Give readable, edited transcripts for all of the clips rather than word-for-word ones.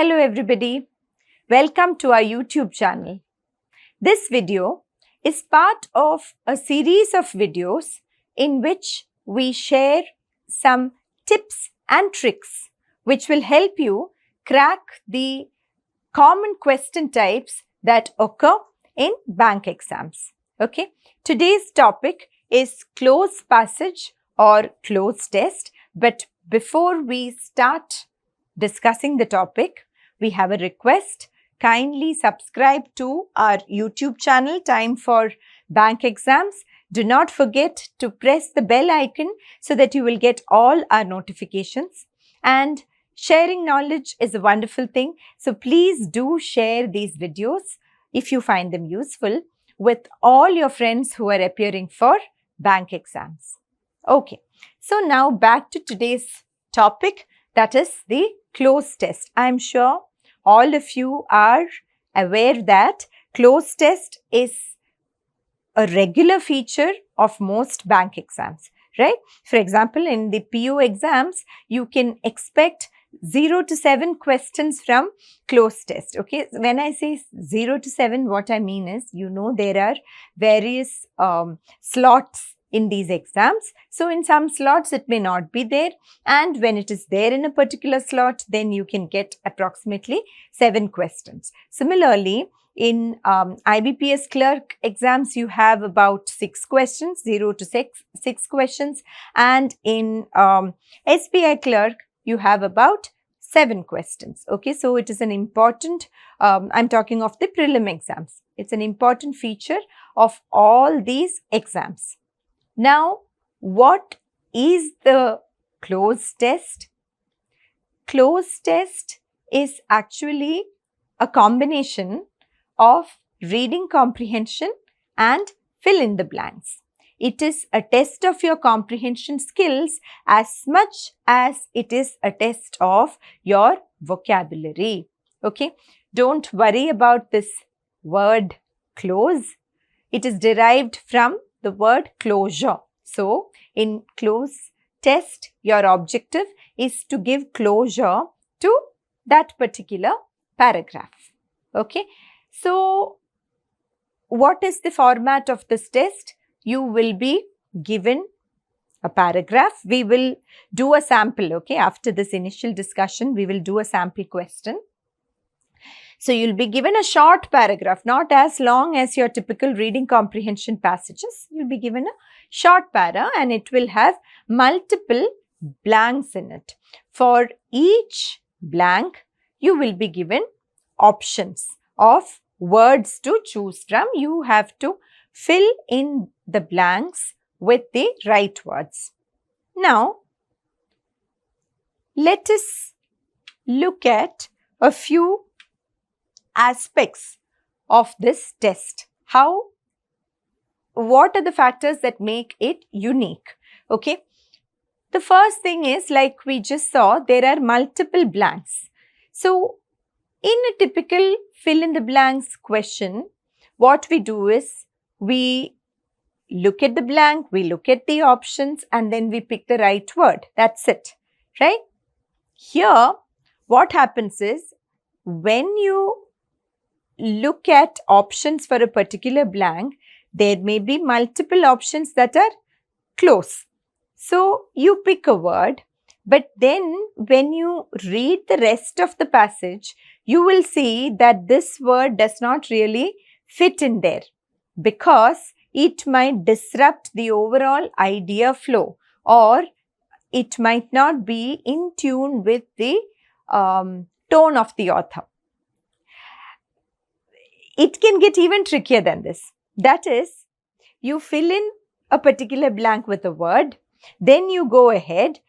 Hello everybody, welcome to our YouTube channel. This video is part of a series of videos in which we share some tips and tricks which will help you crack the common question types that occur in bank exams. Okay, today's topic is close passage or close test, but before we start discussing the topic, we have a request. Kindly subscribe to our YouTube channel, Time for Bank Exams. Do not forget to press the bell icon so that you will get all our notifications. And sharing knowledge is a wonderful thing. So please do share these videos if you find them useful with all your friends who are appearing for bank exams. Okay, so now back to today's topic, that is the close test. I am sure all of you are aware that close test is a regular feature of most bank exams, right? For example, in the PU exams, you can expect 0 to 7 questions from close test. Okay, when I say 0 to 7, what I mean is, there are various slots in these exams. So in some slots it may not be there, and when it is there in a particular slot, then you can get approximately 7 questions. Similarly, in IBPS clerk exams, you have about 6 questions, 0 to 6 questions, and in SBI clerk, you have about 7 questions. Okay, so it is an important, I'm talking of the prelim exams. It's an important feature of all these exams. Now, what is the close test? Close test is actually a combination of reading comprehension and fill in the blanks. It is a test of your comprehension skills as much as it is a test of your vocabulary. Okay, don't worry about this word close. It is derived from the word closure. So, in close test, your objective is to give closure to that particular paragraph. Okay, so what is the format of this test? You will be given a paragraph. We will do a sample. Okay, after this initial discussion, we will do a sample question. So you'll be given a short paragraph, not as long as your typical reading comprehension passages. You'll be given a short para and it will have multiple blanks in it. For each blank, you will be given options of words to choose from. You have to fill in the blanks with the right words. Now, let us look at a few aspects of this test. What are the factors that make it unique? Okay, the first thing is, like we just saw, there are multiple blanks. So in a typical fill in the blanks question, what we do is we look at the blank, we look at the options, and then we pick the right word. That's it, right? Here, what happens is, when you look at options for a particular blank, there may be multiple options that are close. So you pick a word, but then when you read the rest of the passage, you will see that this word does not really fit in there because it might disrupt the overall idea flow, or it might not be in tune with the tone of the author. It can get even trickier than this. That is, you fill in a particular blank with a word, then you go ahead,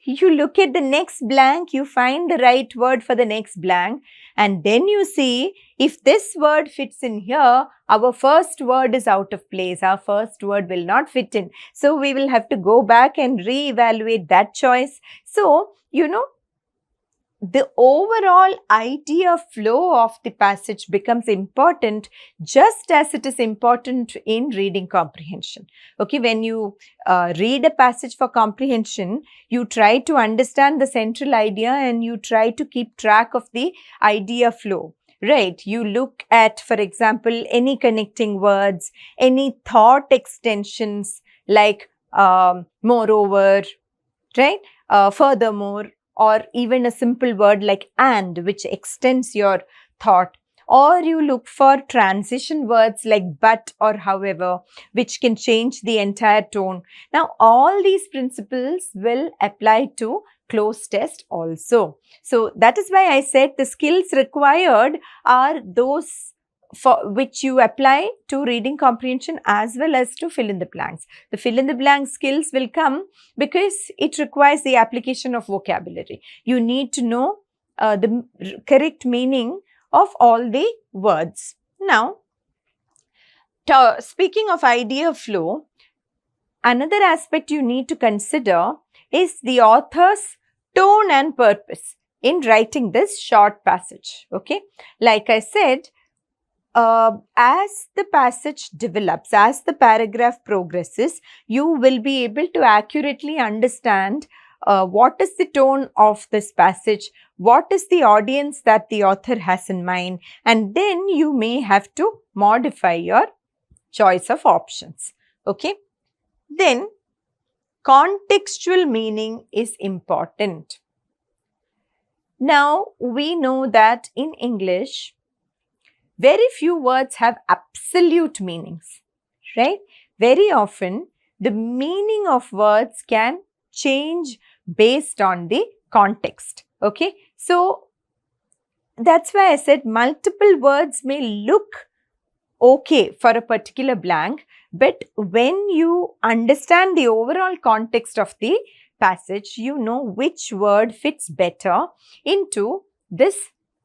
you look at the next blank, you find the right word for the next blank, and then you see if this word fits in here, our first word is out of place, our first word will not fit in. So we will have to go back and re-evaluate that choice. So, the overall idea flow of the passage becomes important, just as it is important in reading comprehension. Okay, when you read a passage for comprehension, you try to understand the central idea and you try to keep track of the idea flow. Right, you look at, for example, any connecting words, any thought extensions like moreover, right, furthermore, or even a simple word like and, which extends your thought. Or you look for transition words like but or however, which can change the entire tone. Now, all these principles will apply to cloze test also. So that is why I said the skills required are those for which you apply to reading comprehension as well as to fill in the blanks. The fill in the blank skills will come because it requires the application of vocabulary. You need to know the correct meaning of all the words. Now, speaking of idea flow, another aspect you need to consider is the author's tone and purpose in writing this short passage. Okay, like I said, as the passage develops, as the paragraph progresses, you will be able to accurately understand what is the tone of this passage, what is the audience that the author has in mind, and then you may have to modify your choice of options. Okay. Then, contextual meaning is important. Now, we know that in English, very few words have absolute meanings, right? Very often, the meaning of words can change based on the context, okay? So, that's why I said multiple words may look okay for a particular blank, but when you understand the overall context of the passage, you know which word fits better into this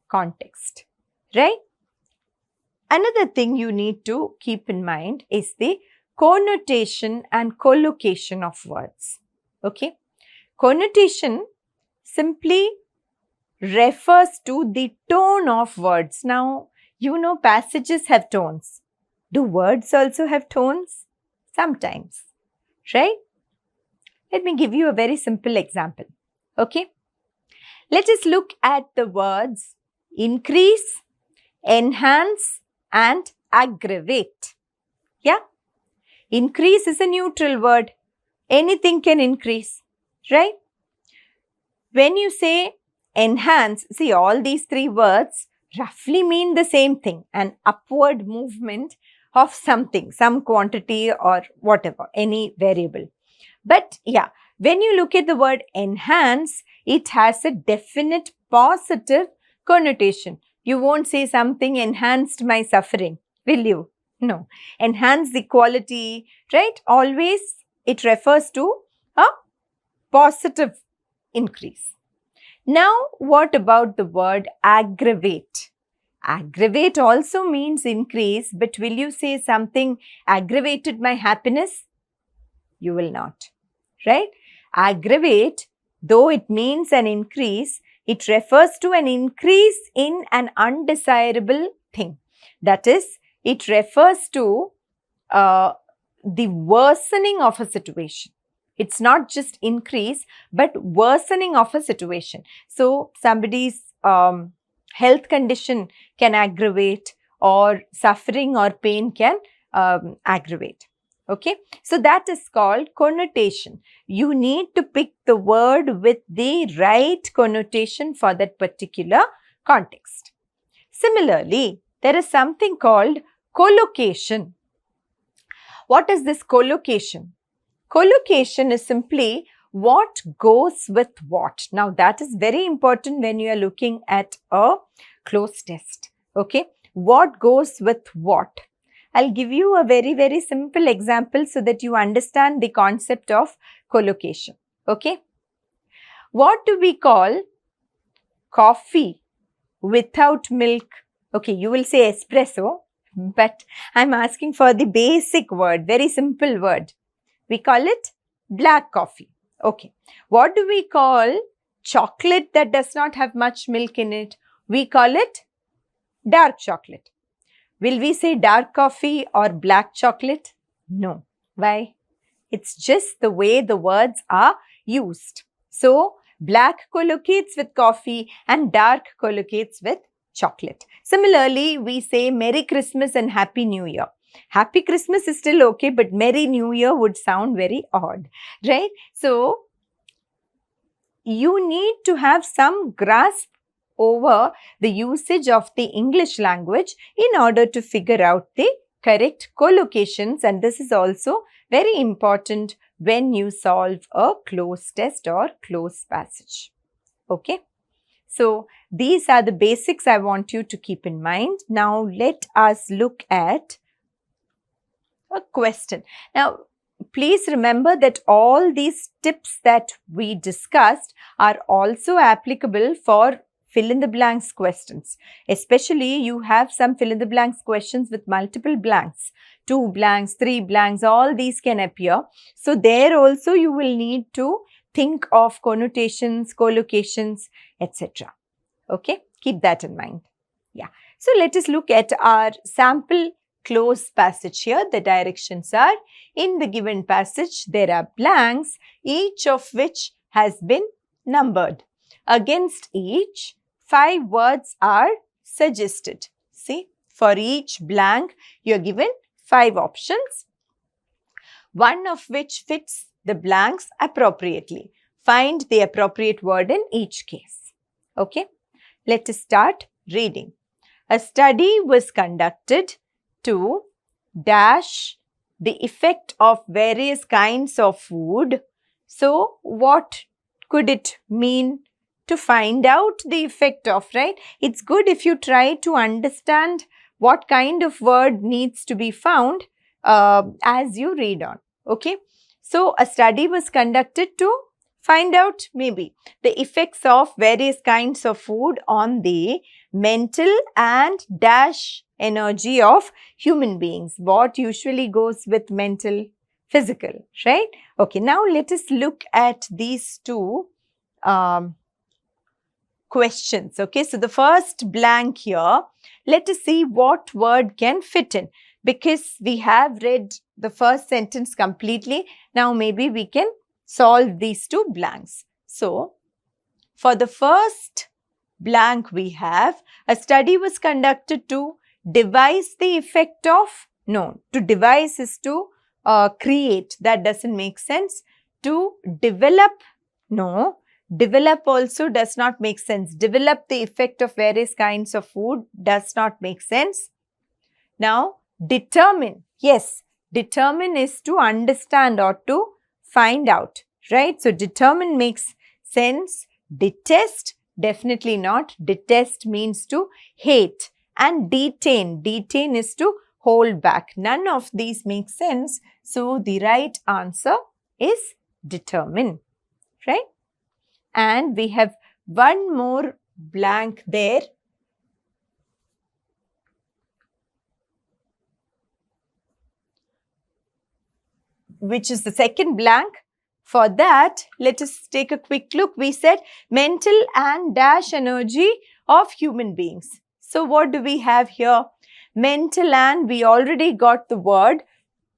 context, right? Another thing you need to keep in mind is the connotation and collocation of words. Okay? Connotation simply refers to the tone of words. Now, you know passages have tones. Do words also have tones? Sometimes, right? Let me give you a very simple example. Okay? Let us look at the words increase, enhance, and aggravate. Yeah? Increase is a neutral word. Anything can increase, right? When you say enhance, see, all these three words roughly mean the same thing, an upward movement of something, some quantity or whatever, any variable. But yeah, when you look at the word enhance, it has a definite positive connotation. You won't say something enhanced my suffering, will you? No. Enhance the quality, right? Always it refers to a positive increase. Now, what about the word aggravate? Aggravate also means increase, but will you say something aggravated my happiness? You will not, right? Aggravate, though it means an increase, it refers to an increase in an undesirable thing. That is, it refers to the worsening of a situation. It's not just increase, but worsening of a situation. So, somebody's health condition can aggravate, or suffering or pain can aggravate. Okay, so that is called connotation. You need to pick the word with the right connotation for that particular context. Similarly, there is something called collocation. What is this collocation? Collocation is simply what goes with what. Now, that is very important when you are looking at a cloze test. Okay, what goes with what? I'll give you a very, very simple example so that you understand the concept of collocation. Okay. What do we call coffee without milk? Okay, you will say espresso, but I'm asking for the basic word, very simple word. We call it black coffee. Okay. What do we call chocolate that does not have much milk in it, we call it dark chocolate. Will we say dark coffee or black chocolate? No. Why? It's just the way the words are used. So, black collocates with coffee and dark collocates with chocolate. Similarly, we say Merry Christmas and Happy New Year. Happy Christmas is still okay, but Merry New Year would sound very odd, right? So, you need to have some grasp over the usage of the English language in order to figure out the correct collocations, and this is also very important when you solve a cloze test or cloze passage. Okay, so these are the basics I want you to keep in mind. Now let us look at a question. Now please remember that all these tips that we discussed are also applicable for fill in the blanks questions. Especially you have some fill in the blanks questions with multiple blanks. 2 blanks, 3 blanks, all these can appear. So there also you will need to think of connotations, collocations, etc. Okay, keep that in mind. Yeah. So let us look at our sample cloze passage here. The directions are, in the given passage there are blanks, each of which has been numbered. Against each, 5 words are suggested. See, for each blank you are given 5 options, one of which fits the blanks appropriately. Find the appropriate word in each case. Okay, let us start reading. A study was conducted to dash the effect of various kinds of food. So, what could it mean? To find out the effect of, right? It's good if you try to understand what kind of word needs to be found as you read on. Okay, so a study was conducted to find out maybe the effects of various kinds of food on the mental and dash energy of human beings. What usually goes with mental? Physical, right? Okay, now let us look at these two questions. Okay, so the first blank here, let us see what word can fit in, because we have read the first sentence completely. Now maybe we can solve these 2 blanks. So for the first blank we have, a study was conducted to devise the effect of, no, to devise is to create, that doesn't make sense. To develop, no. Develop also does not make sense. Develop the effect of various kinds of food does not make sense. Now, determine. Yes, determine is to understand or to find out, right? So, determine makes sense. Detest, definitely not. Detest means to hate. And detain. Detain is to hold back. None of these make sense. So, the right answer is determine, right? And we have one more blank there. Which is the second blank. For that, let us take a quick look. We said mental and dash energy of human beings. So what do we have here? Mental and we already got the word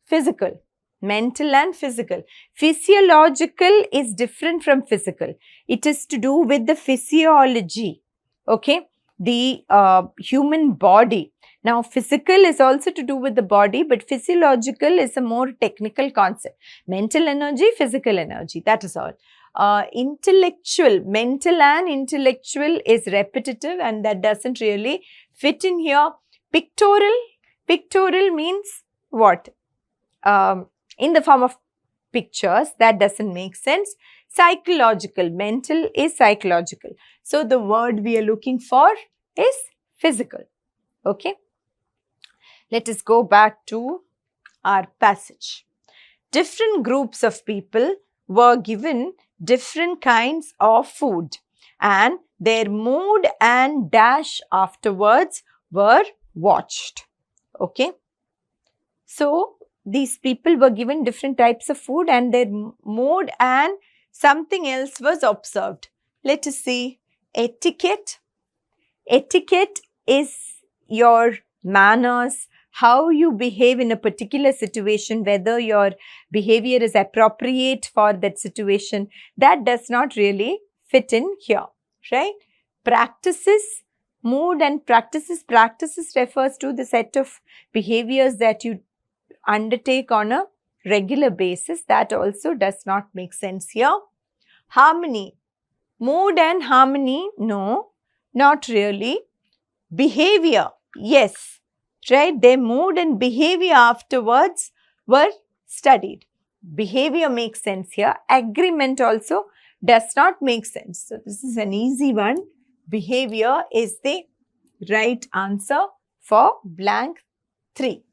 physical. Mental and physical. Physiological is different from physical. It is to do with the physiology, okay, the human body. Now, physical is also to do with the body, but physiological is a more technical concept. Mental energy, physical energy, that is all. Intellectual, mental and intellectual is repetitive and that doesn't really fit in here. Pictorial, pictorial means what? In the form of pictures, that doesn't make sense. Psychological, mental is psychological. So, the word we are looking for is physical. Okay. Let us go back to our passage. Different groups of people were given different kinds of food and their mood and dash afterwards were watched. Okay. So, these people were given different types of food and their mode and something else was observed. Let us see etiquette. Etiquette is your manners, how you behave in a particular situation, whether your behavior is appropriate for that situation. That does not really fit in here, right? Practices, mood and practices. Practices refers to the set of behaviors that you undertake on a regular basis. That also does not make sense here. Harmony. Mood and harmony, no, not really. Behavior, yes, right? Their mood and behavior afterwards were studied. Behavior makes sense here. Agreement also does not make sense. So this is an easy one. Behavior is the right answer for blank 3.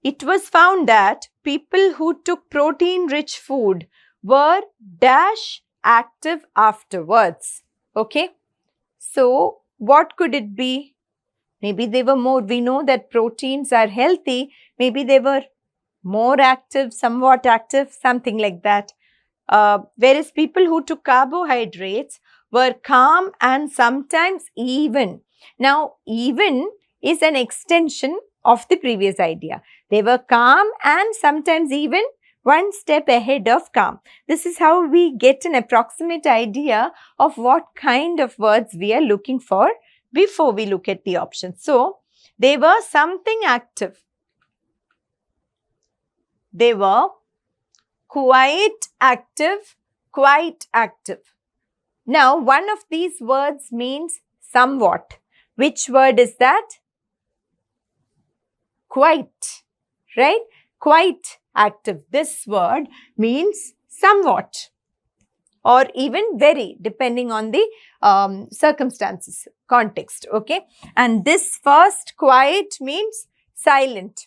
It was found that people who took protein-rich food were dash active afterwards. Okay. So, what could it be? Maybe they were more, we know that proteins are healthy. Maybe they were more active, somewhat active, something like that. Whereas people who took carbohydrates were calm and sometimes even. Now, even is an extension of the previous idea. They were calm and sometimes even one step ahead of calm. This is how we get an approximate idea of what kind of words we are looking for before we look at the options. So, they were something active. They were quite active, quite active. Now, one of these words means somewhat. Which word is that? Quite, right? Quite active. This word means somewhat or even very, depending on the circumstances, context, okay? And this first quite means silent.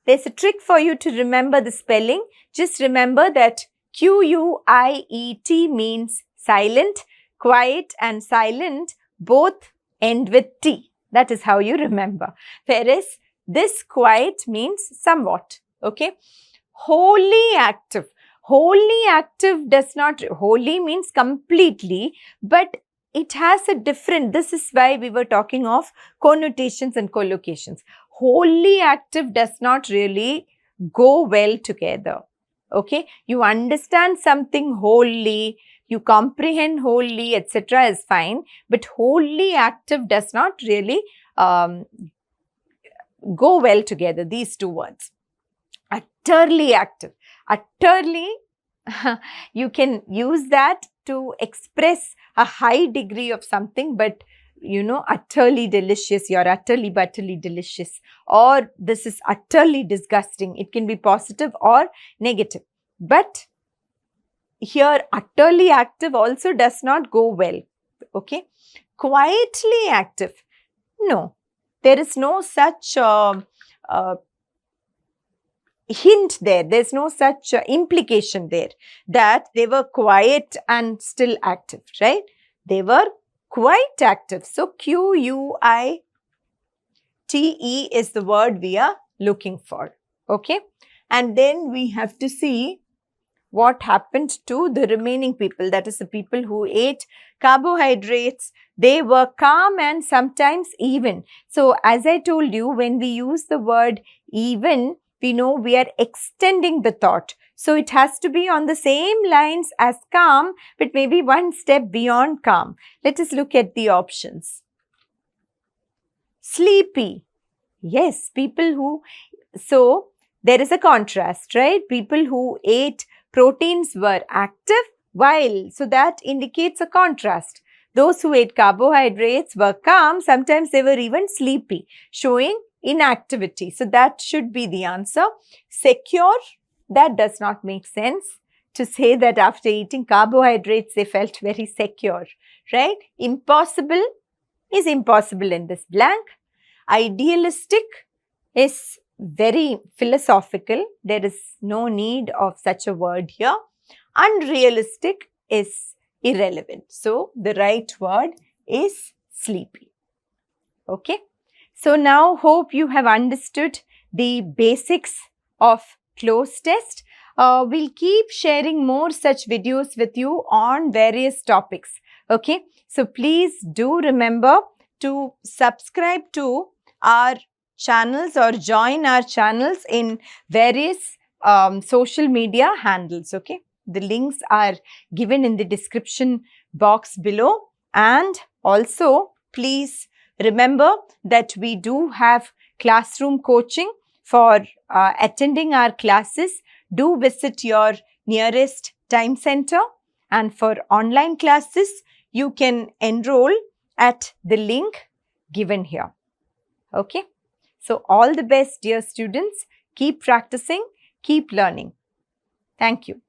There's a trick for you to remember the spelling. Just remember that Q-U-I-E-T means silent. Quiet and silent both end with T. That is how you remember. Whereas this quiet means somewhat. Okay. Wholly active. Wholly active does not, wholly means completely, but it has a different, this is why we were talking of connotations and collocations. Wholly active does not really go well together. Okay. You understand something wholly, you comprehend wholly, etc. is fine, but wholly active does not really go well together, these two words. Utterly active. Utterly, you can use that to express a high degree of something, but you know, utterly delicious, you're utterly butterly delicious, or this is utterly disgusting. It can be positive or negative. But here, utterly active also does not go well. Okay. Quietly active. No. There is no such hint there. There's no such implication there that they were quiet and still active, right? They were quite active. So, Q-U-I-T-E is the word we are looking for. Okay. And then we have to see what happened to the remaining people. That is the people who ate carbohydrates. They were calm and sometimes even. So, as I told you, when we use the word even, we know we are extending the thought. So, it has to be on the same lines as calm, but maybe one step beyond calm. Let us look at the options. Sleepy. Yes, people who, so there is a contrast, right? People who ate proteins were active, while, so that indicates a contrast. Those who ate carbohydrates were calm, sometimes they were even sleepy, showing inactivity. So that should be the answer. Secure, that does not make sense to say that after eating carbohydrates they felt very secure, right? Impossible is impossible in this blank. Idealistic is very philosophical. There is no need of such a word here. Unrealistic is irrelevant. So, the right word is sleepy. Okay. So, now hope you have understood the basics of closed test. We'll keep sharing more such videos with you on various topics. Okay, so please do remember to subscribe to our channels or join our channels in various social media handles. Okay, the links are given in the description box below, and also please remember that we do have classroom coaching for attending our classes. Do visit your nearest time center, and for online classes you can enroll at the link given here. Okay, so all the best, dear students. Keep practicing, keep learning. Thank you.